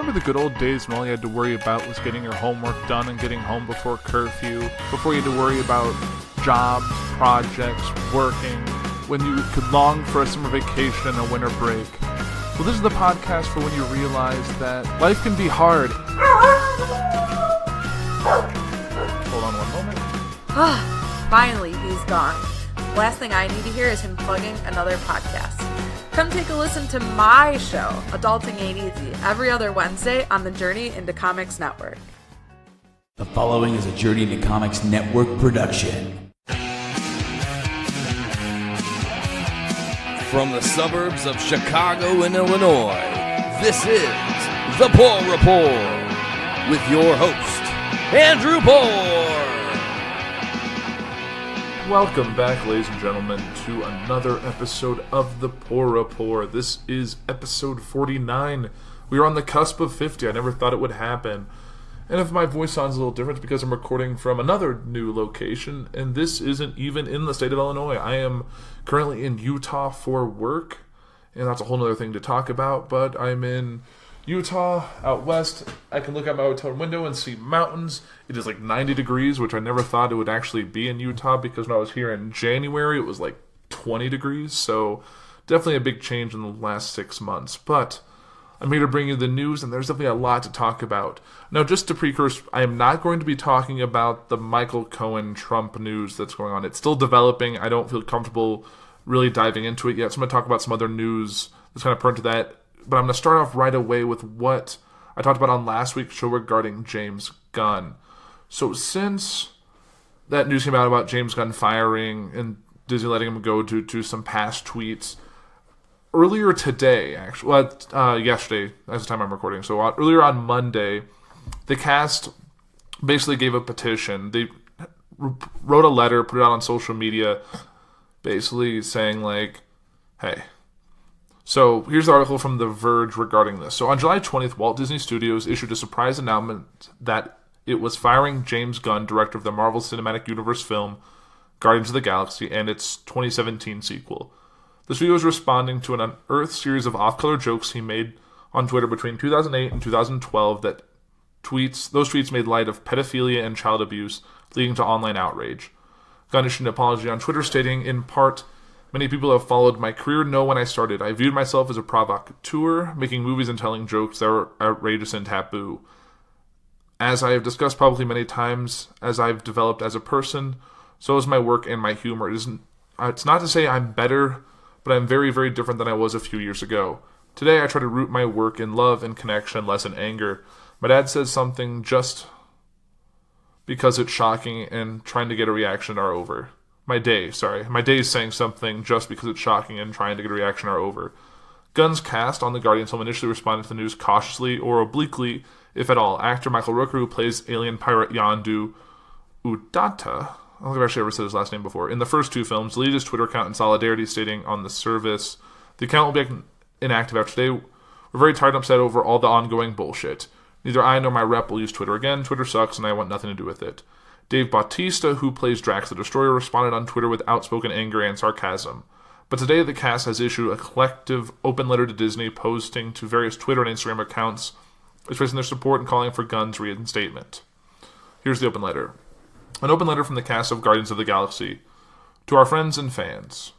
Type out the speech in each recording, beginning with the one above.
remember the good old days when all you had to worry about was getting your homework done and getting home before curfew, before you had to worry about jobs, projects, working, when you could long for a summer vacation and a winter break? Well, this is the podcast for when you realize that life can be hard. Hold on one moment. Finally, he's gone. Last thing I need to hear is him plugging another podcast. Come take a listen to my show, Adulting Ain't Easy, every other Wednesday on the Journey into Comics Network. The following is a Journey into Comics Network production. From the suburbs of Chicago and Illinois, this is the Puhr Report with your host, Andrew Puhr. Welcome back, ladies and gentlemen, to another episode of the Puhr Report. This is episode 49. We are on the cusp of 50. I never thought it would happen. And if my voice sounds a little different, it's because I'm recording from another new location, and this isn't even in the state of Illinois. I am currently in Utah for work, and that's a whole other thing to talk about, but I'm in Utah, out west. I can look out my hotel window and see mountains. It is like 90 degrees, which I never thought it would actually be in Utah, because when I was here in January, it was like 20 degrees, so definitely a big change in the last 6 months. But I'm here to bring you the news, and there's definitely a lot to talk about. Now, just to precurse, I am not going to be talking about the Michael Cohen Trump news that's going on. It's still developing. I don't feel comfortable really diving into it yet, so I'm going to talk about some other news that's kind of pertinent to that. But I'm going to start off right away with what I talked about on last week's show regarding James Gunn. So since that news came out about James Gunn firing and Disney letting him go due to some past tweets, earlier today, actually, yesterday, that's the time I'm recording, so earlier on Monday, the cast basically gave a petition. They wrote a letter, put it out on social media, basically saying, like, hey. So here's the article from The Verge regarding this. So on July 20th, Walt Disney Studios issued a surprise announcement that it was firing James Gunn, director of the Marvel Cinematic Universe film Guardians of the Galaxy and its 2017 sequel. The studio is responding to an unearthed series of off-color jokes he made on Twitter between 2008 and 2012 those tweets made light of pedophilia and child abuse, leading to online outrage. Gunn issued an apology on Twitter stating, in part, "Many people who have followed my career know when I started. I viewed myself as a provocateur, making movies and telling jokes that were outrageous and taboo. As I have discussed publicly many times, as I've developed as a person, so is my work and my humor. It's not to say I'm better, but I'm very, very different than I was a few years ago. Today I try to root my work in love and connection, less in anger. My dad says something just because it's shocking and trying to get a reaction are over. My days saying something just because it's shocking and trying to get a reaction are over." Gunn's cast on the Guardians film initially responded to the news cautiously or obliquely, if at all. Actor Michael Rooker, who plays alien pirate Yondu Udata, I don't think I've actually ever said his last name before, in the first two films, deleted his Twitter account in solidarity, stating on the service, "The account will be inactive after today. We're very tired and upset over all the ongoing bullshit. Neither I nor my rep will use Twitter again. Twitter sucks and I want nothing to do with it." Dave Bautista, who plays Drax the Destroyer, responded on Twitter with outspoken anger and sarcasm. But today the cast has issued a collective open letter to Disney, posting to various Twitter and Instagram accounts, expressing their support and calling for Gunn's reinstatement. Here's the open letter. An open letter from the cast of Guardians of the Galaxy. To our friends and fans.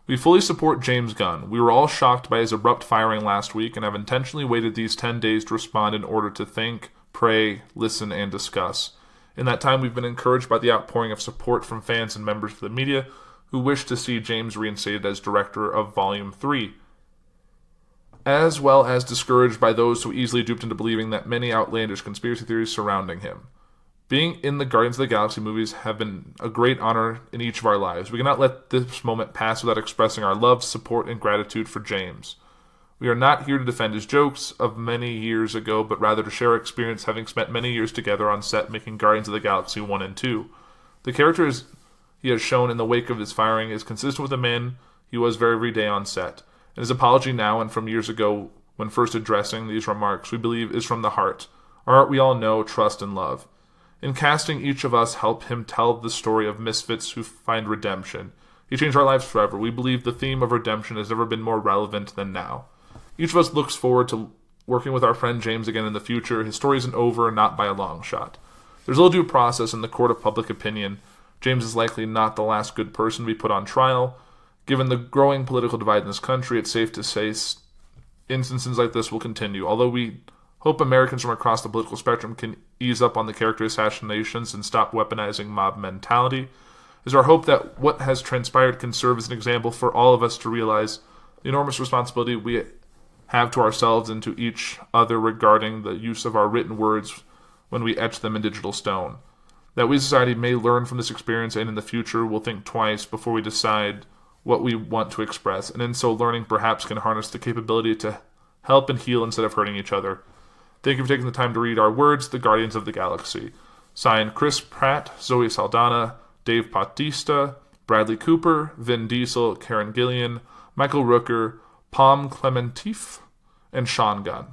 We fully support James Gunn. We were all shocked by his abrupt firing last week and have intentionally waited these 10 days to respond in order to think, pray, listen, and discuss. In that time, we've been encouraged by the outpouring of support from fans and members of the media who wish to see James reinstated as director of Volume 3, as well as discouraged by those so easily duped into believing that many outlandish conspiracy theories surrounding him. Being in the Guardians of the Galaxy movies have been a great honor in each of our lives. We cannot let this moment pass without expressing our love, support, and gratitude for James. We are not here to defend his jokes of many years ago, but rather to share our experience having spent many years together on set making Guardians of the Galaxy 1 and 2. The characters he has shown in the wake of his firing is consistent with the man he was every day on set. And his apology now and from years ago when first addressing these remarks, we believe is from the heart. Our heart we all know, trust, and love. In casting, each of us help him tell the story of misfits who find redemption. He changed our lives forever. We believe the theme of redemption has never been more relevant than now. Each of us looks forward to working with our friend James again in the future. His story isn't over, not by a long shot. There's a little due process in the court of public opinion. James is likely not the last good person to be put on trial. Given the growing political divide in this country, it's safe to say instances like this will continue. Although we hope Americans from across the political spectrum can ease up on the character assassinations and stop weaponizing mob mentality, is our hope that what has transpired can serve as an example for all of us to realize the enormous responsibility we have to ourselves and to each other regarding the use of our written words when we etch them in digital stone. That we as a society may learn from this experience and in the future will think twice before we decide what we want to express, and in so learning perhaps can harness the capability to help and heal instead of hurting each other. Thank you for taking the time to read our words, the Guardians of the Galaxy. Signed, Chris Pratt, Zoe Saldana, Dave Bautista, Bradley Cooper, Vin Diesel, Karen Gillian, Michael Rooker, Palm Clementif, and Sean Gunn.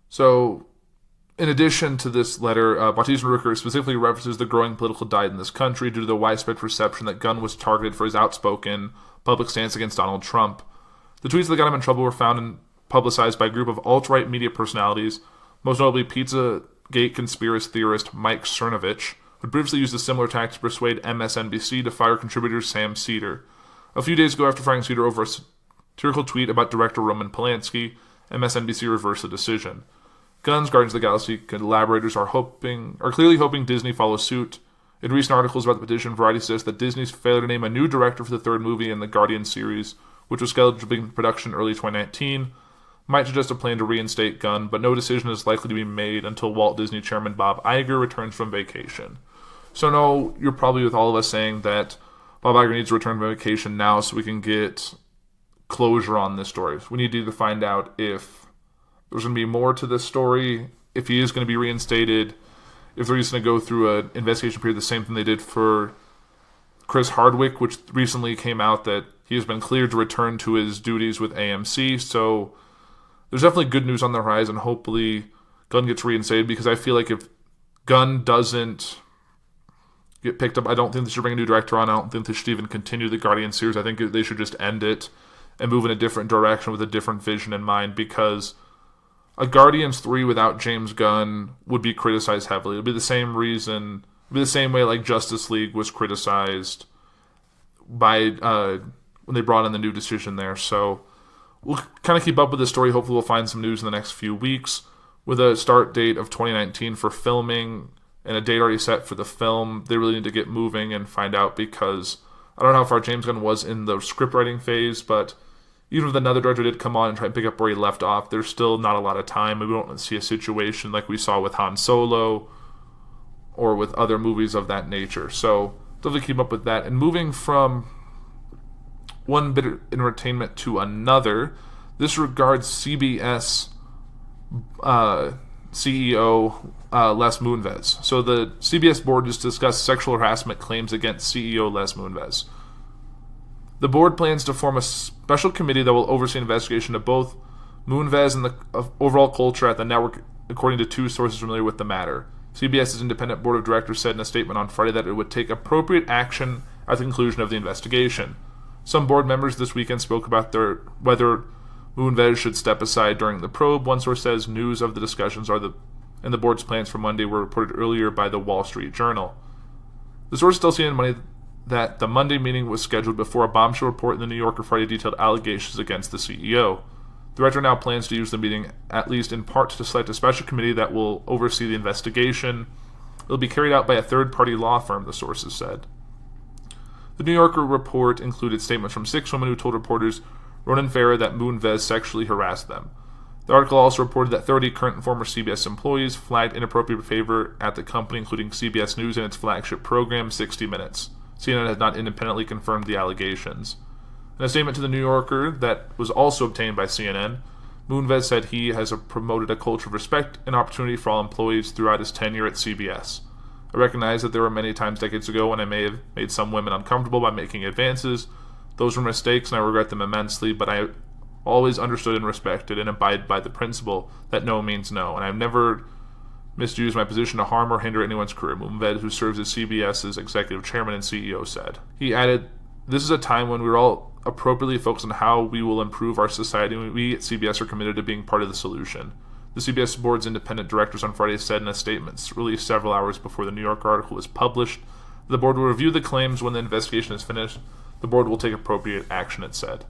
So, in addition to this letter, Bautista and Rooker specifically references the growing political divide in this country due to the widespread perception that Gunn was targeted for his outspoken public stance against Donald Trump. The tweets that got him in trouble were found and publicized by a group of alt-right media personalities, most notably Pizzagate conspiracy theorist Mike Cernovich, who previously used a similar tactic to persuade MSNBC to fire contributor Sam Cedar. A few days ago, after firing Cedar over a satirical tweet about director Roman Polanski, MSNBC reversed the decision. Gunn's Guardians of the Galaxy collaborators are clearly hoping Disney follows suit. In recent articles about the petition, Variety says that Disney's failure to name a new director for the third movie in the Guardians series, which was scheduled to begin production early 2019, might suggest a plan to reinstate Gunn, but no decision is likely to be made until Walt Disney chairman Bob Iger returns from vacation. So no, you're probably with all of us saying that Bob Iger needs to return from vacation now so we can get closure on this story. We need to either find out if there's going to be more to this story, if he is going to be reinstated, if they're just going to go through an investigation period, the same thing they did for Chris Hardwick, which recently came out that he has been cleared to return to his duties with AMC. So there's definitely good news on the horizon. Hopefully Gunn gets reinstated, because I feel like if Gunn doesn't get picked up, I don't think they should bring a new director on. I don't think they should even continue the Guardian series. I think they should just end it and move in a different direction with a different vision in mind, because a Guardians 3 without James Gunn would be criticized heavily. It would be the same reason, it would be the same way like Justice League was criticized by when they brought in the new decision there. So we'll kind of keep up with this story. Hopefully we'll find some news in the next few weeks. With a start date of 2019 for filming and a date already set for the film, they really need to get moving and find out, because I don't know how far James Gunn was in the script writing phase, but even if another director did come on and try and pick up where he left off, there's still not a lot of time. We don't see a situation like we saw with Han Solo or with other movies of that nature. So definitely keep up with that. And moving from one bit of entertainment to another, this regards CBS CEO Les Moonves. So the CBS board just discussed sexual harassment claims against CEO Les Moonves. The board plans to form a special committee that will oversee an investigation of both Moonves and the overall culture at the network, according to two sources familiar with the matter. CBS's independent board of directors said in a statement on Friday that it would take appropriate action at the conclusion of the investigation. Some board members this weekend spoke about whether Moonves should step aside during the probe. One source says news of the discussions and the board's plans for Monday were reported earlier by the Wall Street Journal. The source still saying Monday that the Monday meeting was scheduled before a bombshell report in the New Yorker Friday detailed allegations against the CEO. The director now plans to use the meeting, at least in part, to select a special committee that will oversee the investigation. It will be carried out by a third-party law firm, the sources said. The New Yorker report included statements from 6 women who told reporters Ronan Farah that Moonves sexually harassed them. The article also reported that 30 current and former CBS employees flagged inappropriate behavior at the company, including CBS News and its flagship program, 60 Minutes. CNN has not independently confirmed the allegations. In a statement to the New Yorker that was also obtained by CNN, Moonves said he has promoted a culture of respect and opportunity for all employees throughout his tenure at CBS. I recognize that there were many times decades ago when I may have made some women uncomfortable by making advances. Those were mistakes and I regret them immensely, but I always understood and respected and abide by the principle that no means no, and I've never misused my position to harm or hinder anyone's career, Moonves, who serves as CBS's executive chairman and CEO, said. He added, "This is a time when we're all appropriately focus on how we will improve our society, and we at CBS are committed to being part of the solution. The CBS board's independent directors on Friday said in a statement released several hours before the New York article was published, the board will review the claims when the investigation is finished. The board will take appropriate action, it said.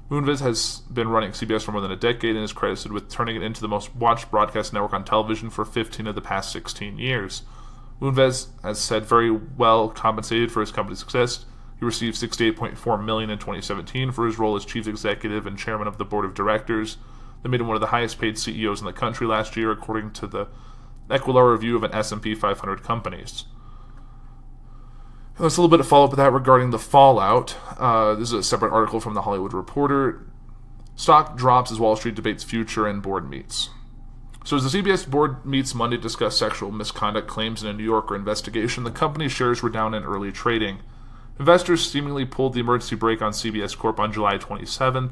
Moonves has been running CBS for more than a decade and is credited with turning it into the most watched broadcast network on television for 15 of the past 16 years. Moonves has said very well compensated for his company's success. He received $68.4 million in 2017 for his role as chief executive and chairman of the board of directors. That made him one of the highest paid CEOs in the country last year, according to the Equilar review of an S&P 500 companies. There's a little bit of follow-up to that regarding the fallout. This is a separate article from The Hollywood Reporter. Stock drops as Wall Street debates future and board meets. So as the CBS board meets Monday to discuss sexual misconduct claims in a New Yorker investigation, the company's shares were down in early trading. Investors seemingly pulled the emergency brake on CBS Corp on July 27th,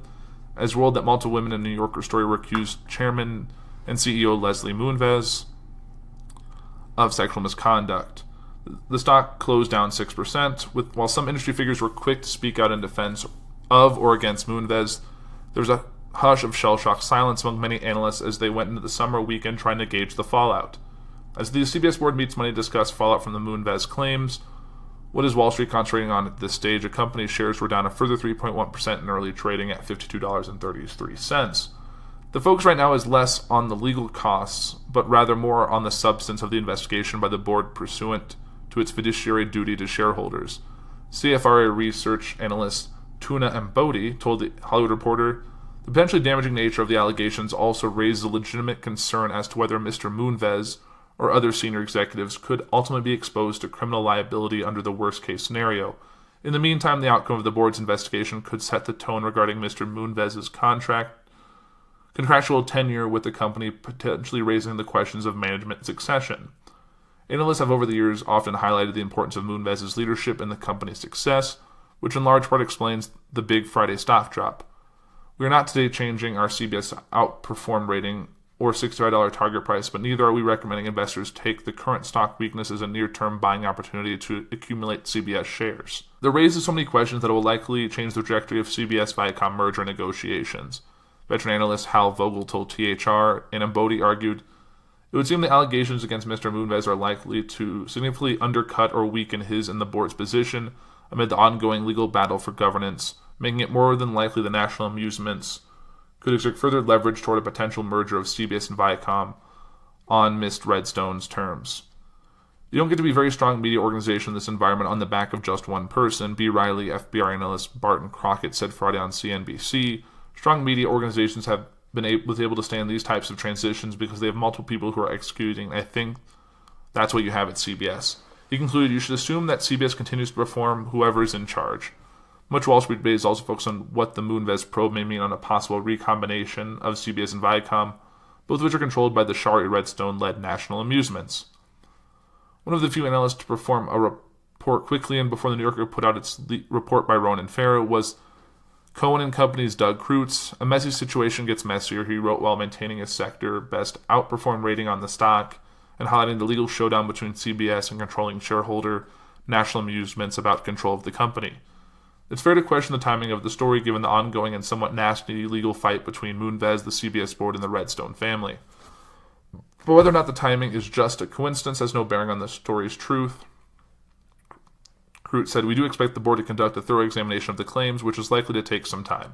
as rolled that multiple women in the New Yorker story were accused Chairman and CEO Leslie Moonves of sexual misconduct. The stock closed down 6%, while some industry figures were quick to speak out in defense of or against Moonves. There was a hush of shell-shocked silence among many analysts as they went into the summer weekend trying to gauge the fallout. As the CBS board meets Monday to discuss fallout from the Moonves claims, what is Wall Street concentrating on at this stage? A company's shares were down a further 3.1% in early trading at $52.33. The focus right now is less on the legal costs, but rather more on the substance of the investigation by the board pursuant to its fiduciary duty to shareholders. CFRA research analyst Tuna Mbodi told the Hollywood Reporter, the potentially damaging nature of the allegations also raised a legitimate concern as to whether Mr. Moonves or other senior executives could ultimately be exposed to criminal liability under the worst-case scenario. In the meantime, the outcome of the board's investigation could set the tone regarding Mr. Moonves' contractual tenure with the company, potentially raising the questions of management and succession. Analysts have over the years often highlighted the importance of Moonves' leadership in the company's success, which in large part explains the big Friday stock drop. We are not today changing our CBS outperform rating or $65 target price, but neither are we recommending investors take the current stock weakness as a near-term buying opportunity to accumulate CBS shares. There raises so many questions that it will likely change the trajectory of CBS-Viacom merger negotiations. Veteran analyst Hal Vogel told THR, and Mbodi argued, it would seem the allegations against Mr. Moonves are likely to significantly undercut or weaken his and the board's position amid the ongoing legal battle for governance, making it more than likely the National Amusements could exert further leverage toward a potential merger of CBS and Viacom on Mr. Redstone's terms. You don't get to be a very strong media organization in this environment on the back of just one person, B. Riley FBR analyst Barton Crockett said Friday on CNBC. Strong media organizations have been able to stand these types of transitions because they have multiple people who are executing. I think that's what you have at CBS. He concluded, you should assume that CBS continues to perform whoever is in charge. Much Wall Street debate is also focused on what the Moonves probe may mean on a possible recombination of CBS and Viacom, both of which are controlled by the Shari Redstone-led National Amusements. One of the few analysts to perform a report quickly and before the New Yorker put out its report by Ronan Farrow was Cohen and Company's Doug Kreutz. A messy situation gets messier, he wrote, while maintaining his sector best outperform rating on the stock and highlighting the legal showdown between CBS and controlling shareholder National Amusements about control of the company. It's fair to question the timing of the story given the ongoing and somewhat nasty legal fight between Moonves, the CBS board, and the Redstone family. But whether or not the timing is just a coincidence has no bearing on the story's truth. Kreutz said, we do expect the board to conduct a thorough examination of the claims, which is likely to take some time.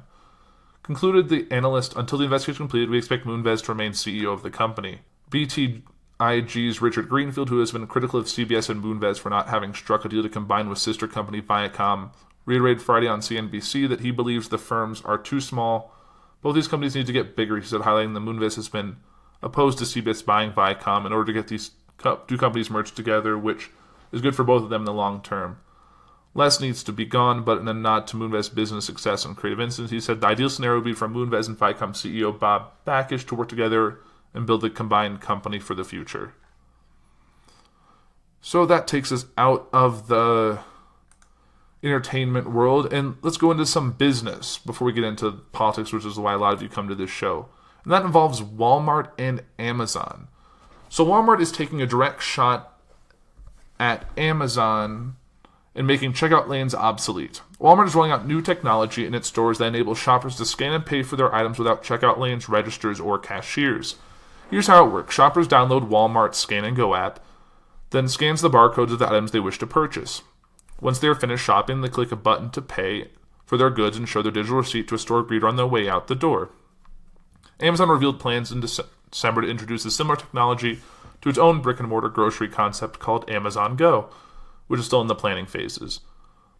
Concluded the analyst, until the investigation is completed, we expect Moonves to remain CEO of the company. BTIG's Richard Greenfield, who has been critical of CBS and Moonves for not having struck a deal to combine with sister company Viacom, reiterated Friday on CNBC that he believes the firms are too small. Both these companies need to get bigger, he said, highlighting that Moonves has been opposed to CBS buying Viacom in order to get these two companies merged together, which is good for both of them in the long term. Less needs to be gone, but in a nod to Moonves' business success and creative instance, he said the ideal scenario would be for Moonves and Viacom CEO Bob Bakish to work together and build a combined company for the future. So that takes us out of the entertainment world, and let's go into some business before we get into politics, which is why a lot of you come to this show. And that involves Walmart and Amazon. So Walmart is taking a direct shot at Amazon and making checkout lanes obsolete. Walmart is rolling out new technology in its stores that enables shoppers to scan and pay for their items without checkout lanes, registers, or cashiers. Here's how it works. Shoppers download Walmart's Scan and Go app, then scans the barcodes of the items they wish to purchase. Once they are finished shopping, they click a button to pay for their goods and show their digital receipt to a store greeter on their way out the door. Amazon revealed plans in December to introduce a similar technology to its own brick-and-mortar grocery concept called Amazon Go, which is still in the planning phases.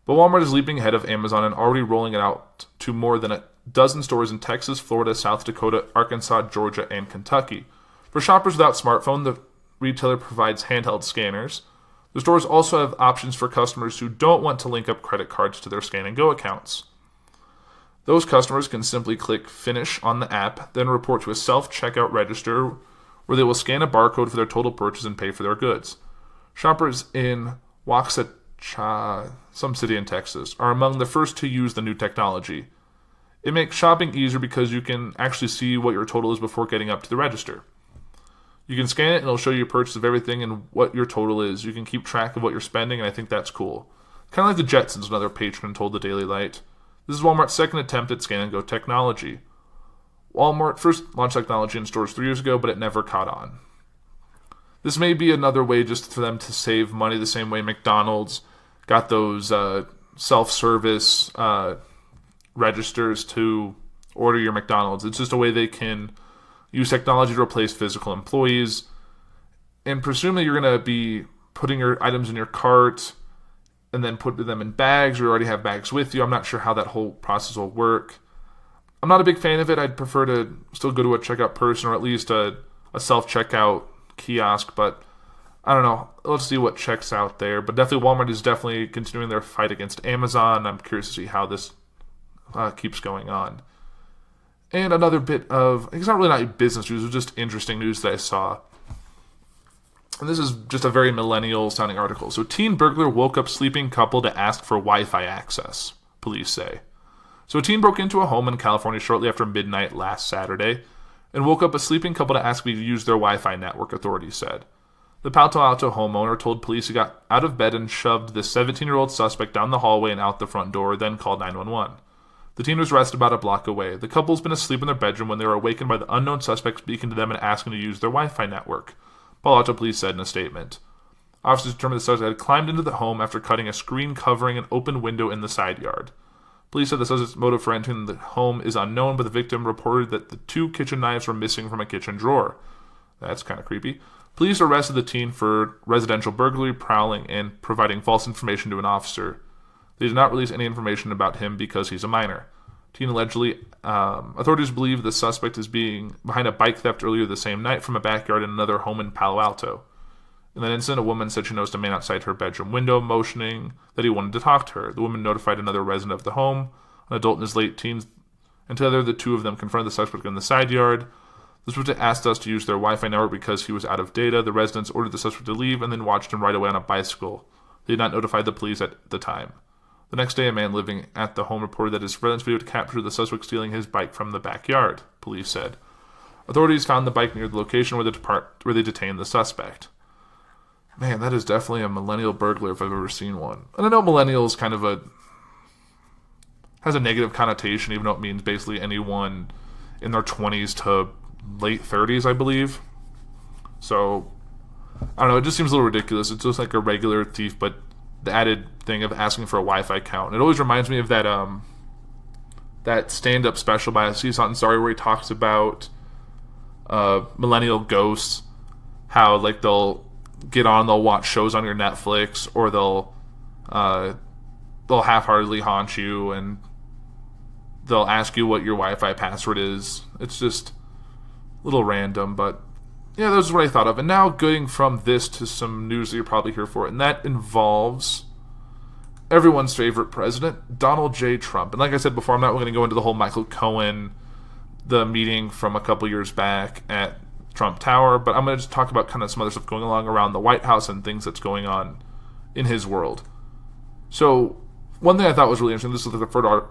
But Walmart is leaping ahead of Amazon and already rolling it out to more than a dozen stores in Texas, Florida, South Dakota, Arkansas, Georgia, and Kentucky. For shoppers without smartphone, the retailer provides handheld scanners. The stores also have options for customers who don't want to link up credit cards to their Scan and Go accounts. Those customers can simply click Finish on the app, then report to a self-checkout register where they will scan a barcode for their total purchase and pay for their goods. Shoppers in Waxahachie, some city in Texas, are among the first to use the new technology. It makes shopping easier because you can actually see what your total is before getting up to the register. You can scan it and it'll show you your purchase of everything and what your total is. You can keep track of what you're spending, and I think that's cool. Kind of like the Jetsons, another patron told the Daily Light. This is Walmart's second attempt at Scan and Go technology. Walmart first launched technology in stores 3 years ago, but it never caught on. This may be another way just for them to save money, the same way McDonald's got those self-service registers to order your McDonald's. It's just a way they can use technology to replace physical employees. And presumably you're going to be putting your items in your cart and then putting them in bags, or you already have bags with you. I'm not sure how that whole process will work. I'm not a big fan of it. I'd prefer to still go to a checkout person, or at least a self-checkout kiosk, but I don't know. Let's see what checks out there. But definitely Walmart is definitely continuing their fight against Amazon. I'm curious to see how this keeps going on. And another bit of, it's not really not business news, it was just interesting news that I saw. And this is just a very millennial-sounding article. So, teen burglar woke up sleeping couple to ask for Wi-Fi access, police say. So, a teen broke into a home in California shortly after midnight last Saturday and woke up a sleeping couple to ask to use their Wi-Fi network, authorities said. The Palo Alto homeowner told police he got out of bed and shoved the 17-year-old suspect down the hallway and out the front door, then called 911. The teen was arrested about a block away. The couple's been asleep in their bedroom when they were awakened by the unknown suspect speaking to them and asking to use their Wi-Fi network, Palo Alto police said in a statement. Officers determined the suspect had climbed into the home after cutting a screen covering an open window in the side yard. Police said the suspect's motive for entering the home is unknown, but the victim reported that the 2 kitchen knives were missing from a kitchen drawer. That's kind of creepy. Police arrested the teen for residential burglary, prowling, and providing false information to an officer. They did not release any information about him because he's a minor. Teen allegedly, authorities believe the suspect is being behind a bike theft earlier the same night from a backyard in another home in Palo Alto. In that incident, a woman said she noticed a man outside her bedroom window, motioning that he wanted to talk to her. The woman notified another resident of the home, an adult in his late teens, and together the two of them confronted the suspect in the side yard. The suspect asked us to use their Wi-Fi network because he was out of data. The residents ordered the suspect to leave and then watched him ride away on a bicycle. They did not notify the police at the time. The next day, a man living at the home reported that his surveillance video captured the suspect stealing his bike from the backyard, police said. Authorities found the bike near the location where they detained the suspect. Man, that is definitely a millennial burglar if I've ever seen one. And I know millennial is kind of has a negative connotation, even though it means basically anyone in their 20s to late 30s, I believe. So, I don't know, it just seems a little ridiculous. It's just like a regular thief, but the added thing of asking for a Wi-Fi account. It always reminds me of that stand-up special by Aziz Ansari where he talks about millennial ghosts, how like they'll get on, they'll watch shows on your Netflix, or they'll half-heartedly haunt you, and they'll ask you what your Wi-Fi password is. It's just a little random, but yeah, that was what I thought of. And now going from this to some news that you're probably here for, and that involves everyone's favorite president, Donald J. Trump. And like I said before, I'm not going to go into the whole Michael Cohen, the meeting from a couple years back at Trump Tower, but I'm going to just talk about kind of some other stuff going along around the White House and things that's going on in his world. So, one thing I thought was really interesting, this was the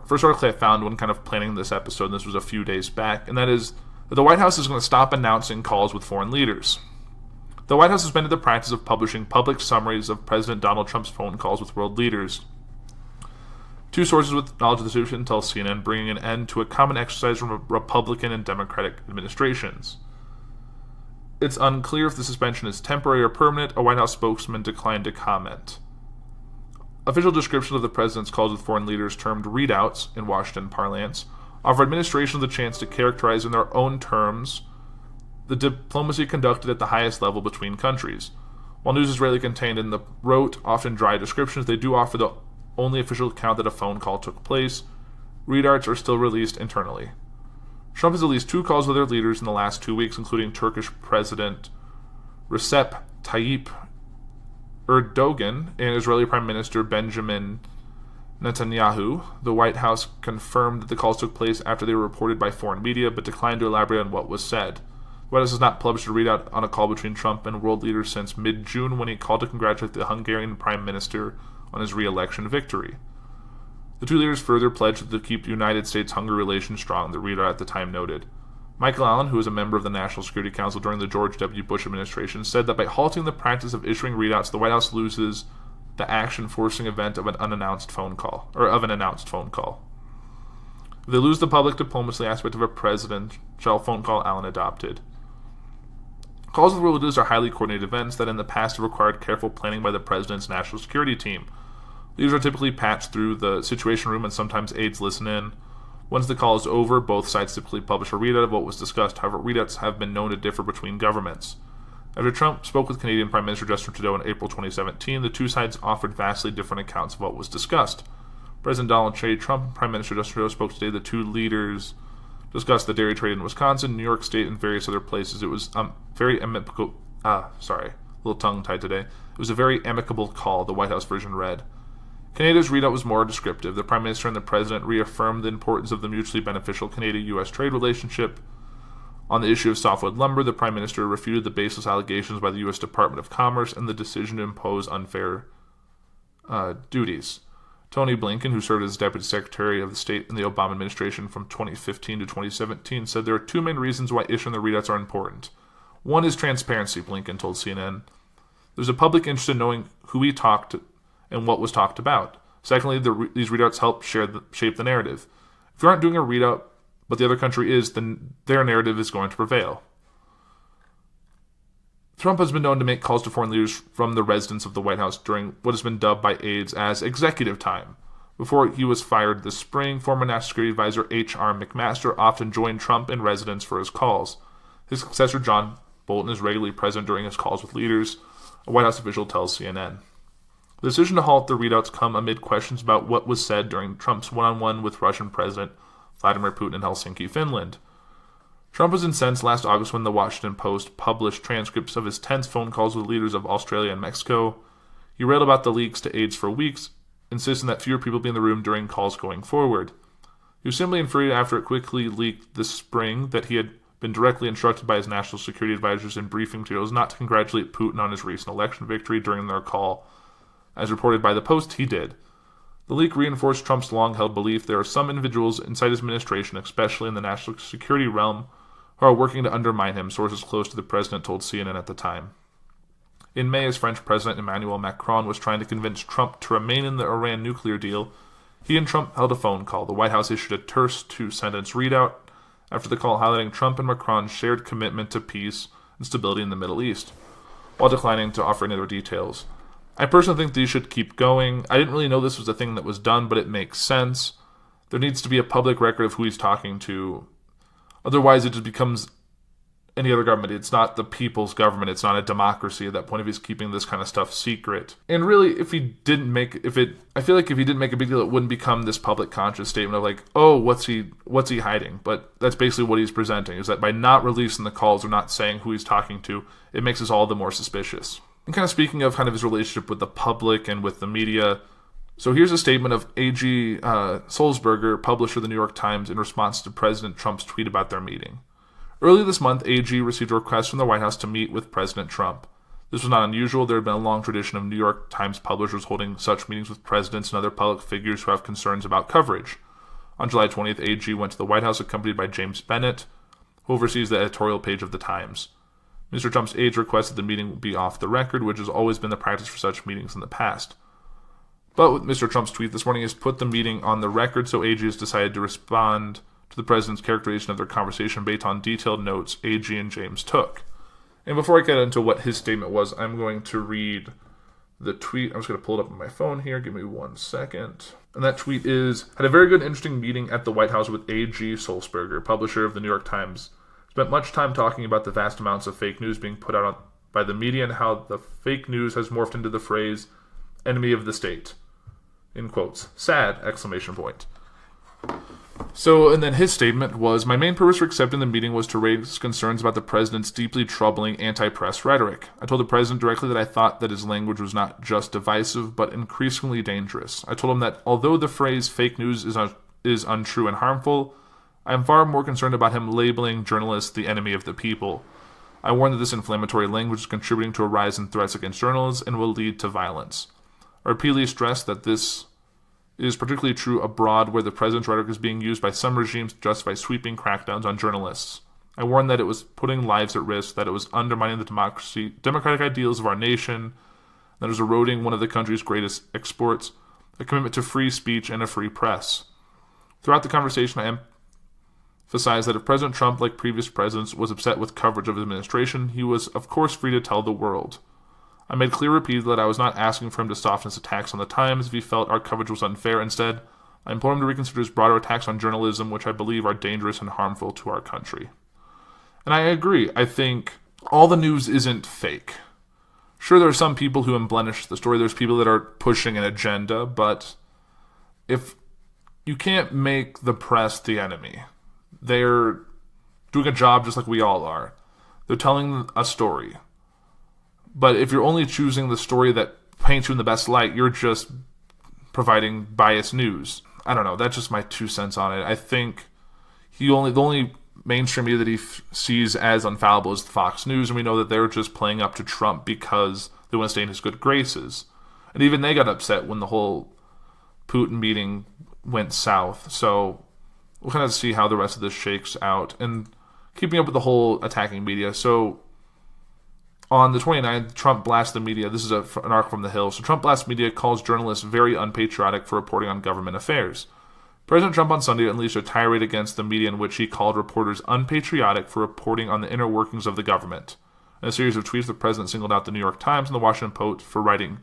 first article I found when kind of planning this episode, and this was a few days back, and that is that the White House is going to stop announcing calls with foreign leaders. The White House suspended the practice of publishing public summaries of President Donald Trump's phone calls with world leaders. Two sources with knowledge of the situation tell CNN, bringing an end to a common exercise from Republican and Democratic administrations. It's unclear if the suspension is temporary or permanent. A White House spokesman declined to comment. Official description of the president's calls with foreign leaders, termed readouts in Washington parlance, offer administrations the chance to characterize in their own terms the diplomacy conducted at the highest level between countries. While news is rarely contained in the rote, often dry descriptions, they do offer the only official account that a phone call took place. Readouts are still released internally. Trump has at least 2 calls with other leaders in the last 2 weeks, including Turkish President Recep Tayyip Erdogan and Israeli Prime Minister Benjamin Netanyahu. The White House confirmed that the calls took place after they were reported by foreign media, but declined to elaborate on what was said. The White House has not published a readout on a call between Trump and world leaders since mid-June, when he called to congratulate the Hungarian Prime Minister on his re-election victory. The two leaders further pledged to keep United States-Hungary relations strong, the readout at the time noted. Michael Allen, who was a member of the National Security Council during the George W. Bush administration, said that by halting the practice of issuing readouts, the White House loses the action-forcing event of an announced phone call. If they lose the public diplomacy aspect of a presidential phone call, Allen adopted. Calls with world leaders are highly coordinated events that in the past have required careful planning by the president's national security team. Leaders are typically patched through the Situation Room, and sometimes aides listen in. Once the call is over, both sides typically publish a readout of what was discussed. However, readouts have been known to differ between governments. After Trump spoke with Canadian Prime Minister Justin Trudeau in April 2017, the two sides offered vastly different accounts of what was discussed. President Donald J. Trump and Prime Minister Justin Trudeau spoke today. The two leaders discussed the dairy trade in Wisconsin, New York State, and various other places. It was very amicable. A little tongue-tied today. It was a very amicable call, the White House version read. Canada's readout was more descriptive. The Prime Minister and the President reaffirmed the importance of the mutually beneficial Canada-U.S. trade relationship. On the issue of softwood lumber, the Prime Minister refuted the baseless allegations by the U.S. Department of Commerce and the decision to impose unfair duties. Tony Blinken, who served as Deputy Secretary of the State in the Obama administration from 2015 to 2017, said there are 2 main reasons why issuing the readouts are important. One is transparency, Blinken told CNN. There's a public interest in knowing who we talked to and what was talked about. Secondly, these readouts help shape the narrative. If you aren't doing a readout, but the other country is, then their narrative is going to prevail. Trump has been known to make calls to foreign leaders from the residence of the White House during what has been dubbed by aides as executive time. Before he was fired this spring, former National Security Advisor H.R. McMaster often joined Trump in residence for his calls. His successor, John Bolton, is regularly present during his calls with leaders, a White House official tells CNN. The decision to halt the readouts come amid questions about what was said during Trump's one-on-one with Russian President Vladimir Putin in Helsinki, Finland. Trump was incensed last August when the Washington Post published transcripts of his tense phone calls with leaders of Australia and Mexico. He railed about the leaks to aides for weeks, insisting that fewer people be in the room during calls going forward. He was simply infuriated after it quickly leaked this spring that he had been directly instructed by his national security advisors in briefing materials not to congratulate Putin on his recent election victory during their call. As reported by the Post, he did. The leak reinforced Trump's long-held belief there are some individuals inside his administration, especially in the national security realm, who are working to undermine him, sources close to the president told CNN at the time. In May, as French President Emmanuel Macron was trying to convince Trump to remain in the Iran nuclear deal, he and Trump held a phone call. The White House issued a terse 2-sentence readout after the call, highlighting Trump and Macron's shared commitment to peace and stability in the Middle East, while declining to offer any other details. I personally think these should keep going. I didn't really know this was a thing that was done, but it makes sense. There needs to be a public record of who he's talking to. Otherwise, it just becomes any other government. It's not the people's government. It's not a democracy at that point if he's keeping this kind of stuff secret. And really, I feel like if he didn't make a big deal, it wouldn't become this public conscious statement of like, oh, what's he hiding? But that's basically what he's presenting, is that by not releasing the calls or not saying who he's talking to, it makes us all the more suspicious. And kind of speaking of kind of his relationship with the public and with the media, so here's a statement of A.G. Sulzberger, publisher of the New York Times, in response to President Trump's tweet about their meeting. Early this month, A.G. received a request from the White House to meet with President Trump. This was not unusual. There had been a long tradition of New York Times publishers holding such meetings with presidents and other public figures who have concerns about coverage. On July 20th, A.G. went to the White House accompanied by James Bennett, who oversees the editorial page of the Times. Mr. Trump's aides requested the meeting be off the record, which has always been the practice for such meetings in the past. But with Mr. Trump's tweet this morning has put the meeting on the record, so AG has decided to respond to the president's characterization of their conversation based on detailed notes AG and James took. And before I get into what his statement was, I'm going to read the tweet. I'm just going to pull it up on my phone here. Give me 1 second. And that tweet is, had a very good, interesting meeting at the White House with A.G. Sulzberger, publisher of the New York Times. Spent much time talking about the vast amounts of fake news being put out by the media and how the fake news has morphed into the phrase, enemy of the state. In quotes. Sad! Exclamation point. So, and then his statement was, my main purpose for accepting the meeting was to raise concerns about the president's deeply troubling anti-press rhetoric. I told the president directly that I thought that his language was not just divisive, but increasingly dangerous. I told him that although the phrase fake news is untrue and harmful, I am far more concerned about him labeling journalists the enemy of the people. I warned that this inflammatory language is contributing to a rise in threats against journalists and will lead to violence. I repeatedly stressed that this is particularly true abroad, where the president's rhetoric is being used by some regimes to justify sweeping crackdowns on journalists. I warned that it was putting lives at risk, that it was undermining the democratic ideals of our nation, that it was eroding one of the country's greatest exports, a commitment to free speech and a free press. Throughout the conversation, I emphasized that if President Trump, like previous presidents, was upset with coverage of his administration, he was, of course, free to tell the world. I made clear repeatedly that I was not asking for him to soften his attacks on the Times if he felt our coverage was unfair. Instead, I implored him to reconsider his broader attacks on journalism, which I believe are dangerous and harmful to our country. And I agree. I think all the news isn't fake. Sure, there are some people who embellish the story. There's people that are pushing an agenda, but if you can't make the press the enemy, they're doing a job just like we all are. They're telling a story. But if you're only choosing the story that paints you in the best light, you're just providing biased news. I don't know. That's just my 2 cents on it. I think the only mainstream media that he sees as infallible is Fox News, and we know that they're just playing up to Trump because they want to stay in his good graces. And even they got upset when the whole Putin meeting went south. So we'll kind of see how the rest of this shakes out. And keeping up with the whole attacking media. So on the 29th, Trump blasts the media. This is an article from The Hill. So Trump blasts media, calls journalists very unpatriotic for reporting on government affairs. President Trump on Sunday unleashed a tirade against the media in which he called reporters unpatriotic for reporting on the inner workings of the government. In a series of tweets, the president singled out the New York Times and the Washington Post for writing,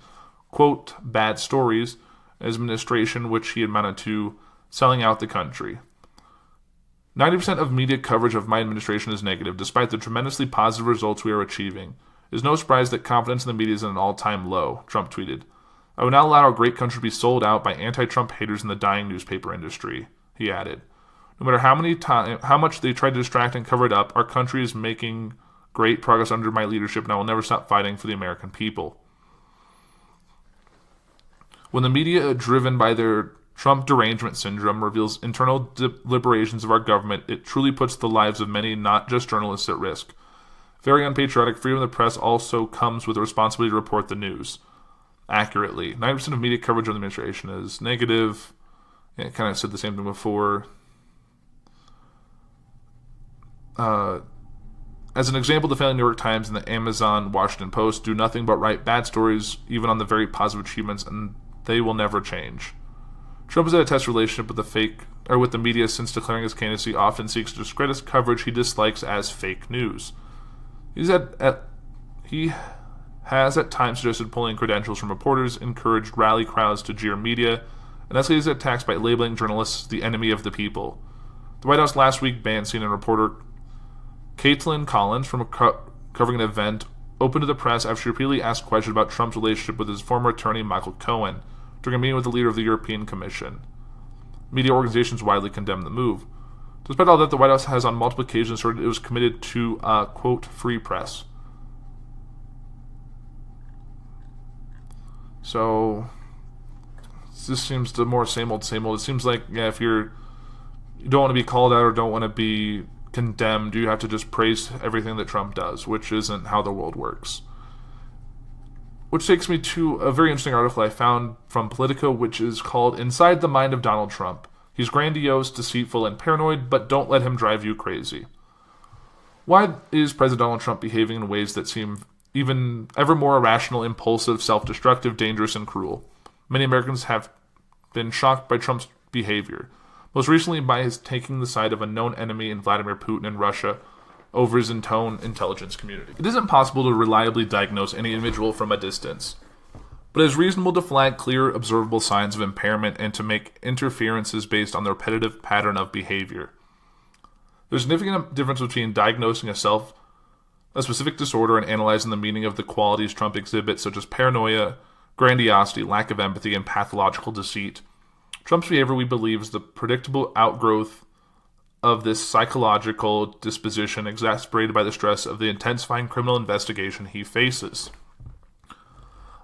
quote, bad stories, as administration which he amounted to selling out the country. 90% of media coverage of my administration is negative, despite the tremendously positive results we are achieving. It is no surprise that confidence in the media is at an all-time low, Trump tweeted. I will not allow our great country to be sold out by anti-Trump haters in the dying newspaper industry, he added. No matter how much they try to distract and cover it up, our country is making great progress under my leadership, and I will never stop fighting for the American people. When the media, driven by their Trump derangement syndrome, reveals internal deliberations of our government, it truly puts the lives of many, not just journalists, at risk. Very unpatriotic, freedom of the press also comes with the responsibility to report the news accurately. 90% of media coverage of the administration is negative. I kind of said the same thing before. As an example, the failing New York Times and the Amazon Washington Post do nothing but write bad stories, even on the very positive achievements, and they will never change. Trump has had a test relationship with the media since declaring his candidacy, often seeks to discredit coverage he dislikes as fake news. He has at times suggested pulling credentials from reporters, encouraged rally crowds to jeer media, and escalated his attacks by labeling journalists the enemy of the people. The White House last week banned CNN reporter Caitlin Collins from covering an event open to the press after she repeatedly asked questions about Trump's relationship with his former attorney Michael Cohen during a meeting with the leader of the European Commission. Media organizations widely condemned the move. Despite all that, the White House has on multiple occasions asserted it was committed to a, quote, free press. So, this seems the more same old, same old. It seems like, yeah, if you don't want to be called out or don't want to be condemned, you have to just praise everything that Trump does, which isn't how the world works. Which takes me to a very interesting article I found from Politico, which is called Inside the Mind of Donald Trump. He's grandiose, deceitful, and paranoid, but don't let him drive you crazy. Why is President Donald Trump behaving in ways that seem even ever more irrational, impulsive, self-destructive, dangerous, and cruel? Many Americans have been shocked by Trump's behavior, most recently by his taking the side of a known enemy in Vladimir Putin and Russia over his own intelligence community. It isn't possible to reliably diagnose any individual from a distance, but it is reasonable to flag clear, observable signs of impairment and to make interferences based on the repetitive pattern of behavior. There's a significant difference between diagnosing a specific disorder and analyzing the meaning of the qualities Trump exhibits, such as paranoia, grandiosity, lack of empathy, and pathological deceit. Trump's behavior, we believe, is the predictable outgrowth of this psychological disposition exacerbated by the stress of the intensifying criminal investigation he faces.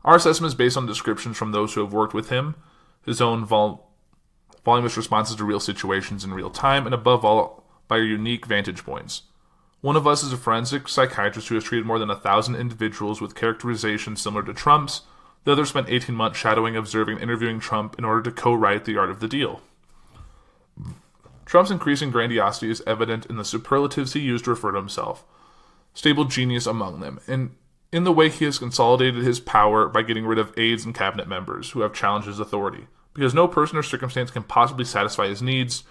Our assessment is based on descriptions from those who have worked with him, his own voluminous responses to real situations in real time, and above all, by our unique vantage points. One of us is a forensic psychiatrist who has treated more than 1,000 individuals with characterizations similar to Trump's. The other spent 18 months shadowing, observing, and interviewing Trump in order to co-write The Art of the Deal. Trump's increasing grandiosity is evident in the superlatives he used to refer to himself, stable genius among them, and in the way he has consolidated his power by getting rid of aides and cabinet members who have challenged his authority. Because no person or circumstance can possibly satisfy his needs,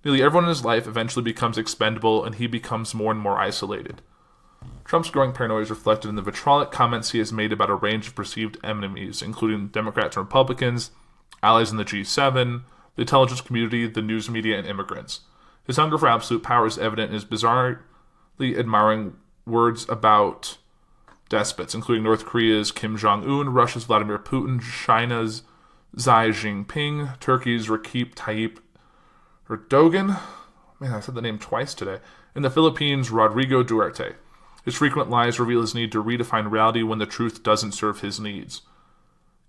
nearly everyone in his life eventually becomes expendable, and he becomes more and more isolated. Trump's growing paranoia is reflected in the vitriolic comments he has made about a range of perceived enemies, including Democrats and Republicans, allies in the G7, the intelligence community, the news media, and immigrants. His hunger for absolute power is evident in his bizarrely admiring words about despots, including North Korea's Kim Jong-un, Russia's Vladimir Putin, China's Xi Jinping, Turkey's Recep Tayyip Erdogan, man, I said the name twice today, and the Philippines' Rodrigo Duterte. His frequent lies reveal his need to redefine reality when the truth doesn't serve his needs.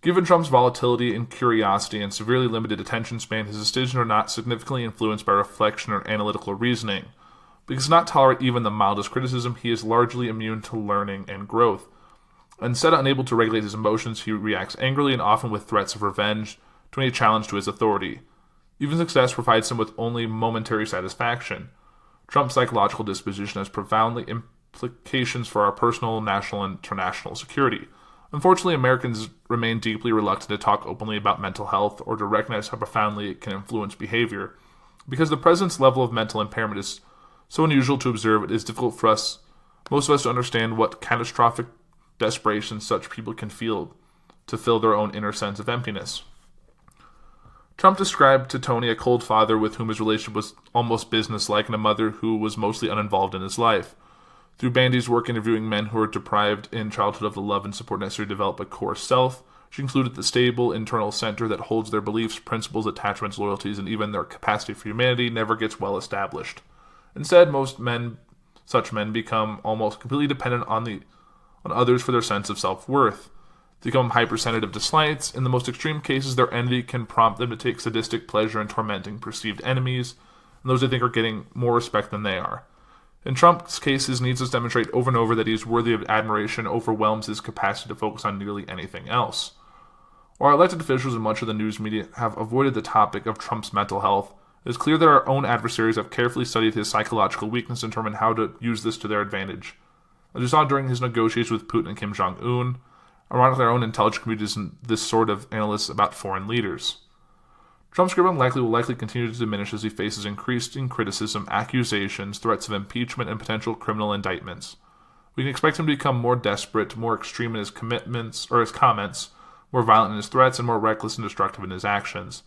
Given Trump's volatility and curiosity and severely limited attention span, his decisions are not significantly influenced by reflection or analytical reasoning. Because he does not tolerate even the mildest criticism, he is largely immune to learning and growth. Instead, unable to regulate his emotions, he reacts angrily and often with threats of revenge to any challenge to his authority. Even success provides him with only momentary satisfaction. Trump's psychological disposition has profoundly implications for our personal, national, and international security. Unfortunately, Americans remain deeply reluctant to talk openly about mental health or to recognize how profoundly it can influence behavior. Because the president's level of mental impairment is so unusual to observe, it is difficult for most of us to understand what catastrophic desperation such people can feel to fill their own inner sense of emptiness. Trump described to Tony a cold father with whom his relationship was almost businesslike and a mother who was mostly uninvolved in his life. Through Bandy's work interviewing men who were deprived in childhood of the love and support necessary to develop a core self, she included the stable internal center that holds their beliefs, principles, attachments, loyalties, and even their capacity for humanity never gets well established. Instead, such men become almost completely dependent on others for their sense of self-worth. They become hypersensitive to slights. In the most extreme cases, their envy can prompt them to take sadistic pleasure in tormenting perceived enemies, and those they think are getting more respect than they are. In Trump's case, his needs to demonstrate over and over that he is worthy of admiration overwhelms his capacity to focus on nearly anything else. While elected officials and much of the news media have avoided the topic of Trump's mental health, it is clear that our own adversaries have carefully studied his psychological weakness and determined how to use this to their advantage. As we saw during his negotiations with Putin and Kim Jong-un, ironically, our own intelligence community isn't this sort of analysts about foreign leaders. Trump's grip will likely continue to diminish as he faces increasing criticism, accusations, threats of impeachment, and potential criminal indictments. We can expect him to become more desperate, more extreme in his comments, more violent in his threats, and more reckless and destructive in his actions.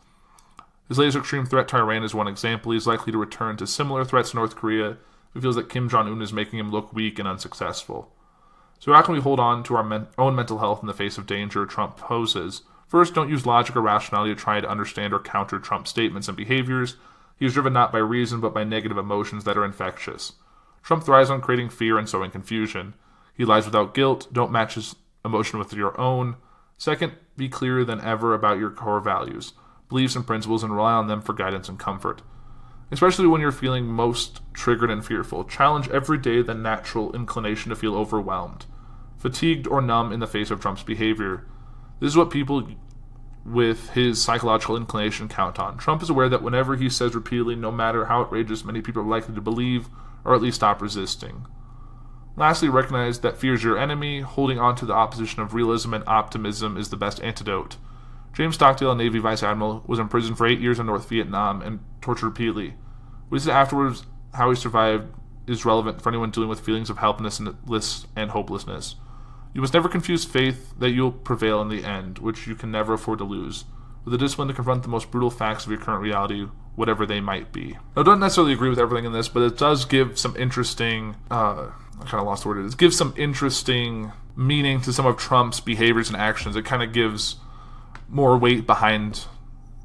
His latest extreme threat to Iran is one example. He is likely to return to similar threats to North Korea if he feels that Kim Jong-un is making him look weak and unsuccessful. So how can we hold on to our own mental health in the face of danger Trump poses? First, don't use logic or rationality to try to understand or counter Trump's statements and behaviors. He is driven not by reason, but by negative emotions that are infectious. Trump thrives on creating fear and sowing confusion. He lies without guilt. Don't match his emotion with your own. Second, be clearer than ever about your core values, beliefs, and principles, and rely on them for guidance and comfort. Especially when you're feeling most triggered and fearful, challenge every day the natural inclination to feel overwhelmed, fatigued, or numb in the face of Trump's behavior. This is what people with his psychological inclination count on. Trump is aware that whenever he says repeatedly, no matter how outrageous, many people are likely to believe or at least stop resisting. Lastly, recognize that fear is your enemy. Holding on to the opposition of realism and optimism is the best antidote. James Stockdale, a Navy Vice Admiral, was imprisoned for 8 years in North Vietnam and tortured repeatedly. What he said afterwards, how he survived, is relevant for anyone dealing with feelings of helplessness and hopelessness. You must never confuse faith that you'll prevail in the end, which you can never afford to lose, with the discipline to confront the most brutal facts of your current reality, whatever they might be. Now, I don't necessarily agree with everything in this, but it does give some interesting, I kind of lost the word it is, gives some interesting meaning to some of Trump's behaviors and actions. It kind of gives more weight behind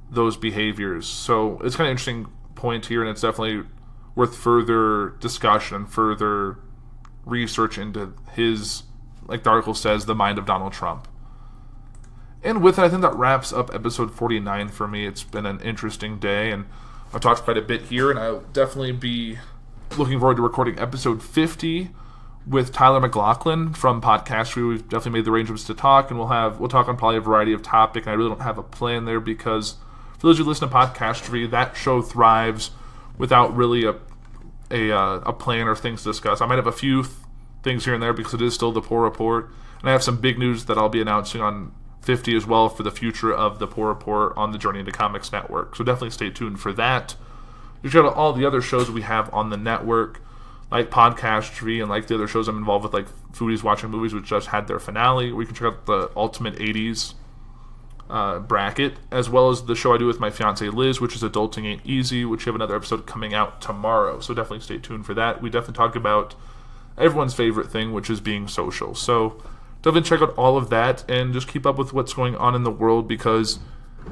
those behaviors. So it's kind of an interesting point here, and it's definitely worth further discussion and further research into his, like the article says, the mind of Donald Trump. And with it, I think that wraps up episode 49 for me. It's been an interesting day, and I've talked quite a bit here, and I'll definitely be looking forward to recording episode 50 with Tyler McLaughlin from Podcastery. We've definitely made the arrangements to talk, and we'll talk on probably a variety of topics, and I really don't have a plan there because for those who listen to Podcastery, that show thrives without really a plan or things to discuss. I might have a few things here and there because it is still the Puhr Report, and I have some big news that I'll be announcing on 50 as well for the future of the Puhr Report on the Journey into Comics network. So definitely stay tuned for that. You check out all the other shows we have on the network, like Podcastery, and like the other shows I'm involved with, like Foodies Watching Movies, which just had their finale. We can check out the Ultimate 80s bracket, as well as the show I do with my fiance Liz, which is Adulting Ain't Easy, which you have another episode coming out tomorrow. So definitely stay tuned for that. We definitely talk about everyone's favorite thing, which is being social. So definitely check out all of that and just keep up with what's going on in the world because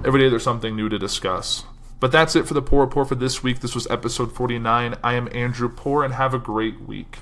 every day there's something new to discuss. But that's it for the Puhr Report for this week. This was episode 49. I am Andrew Puhr, and have a great week.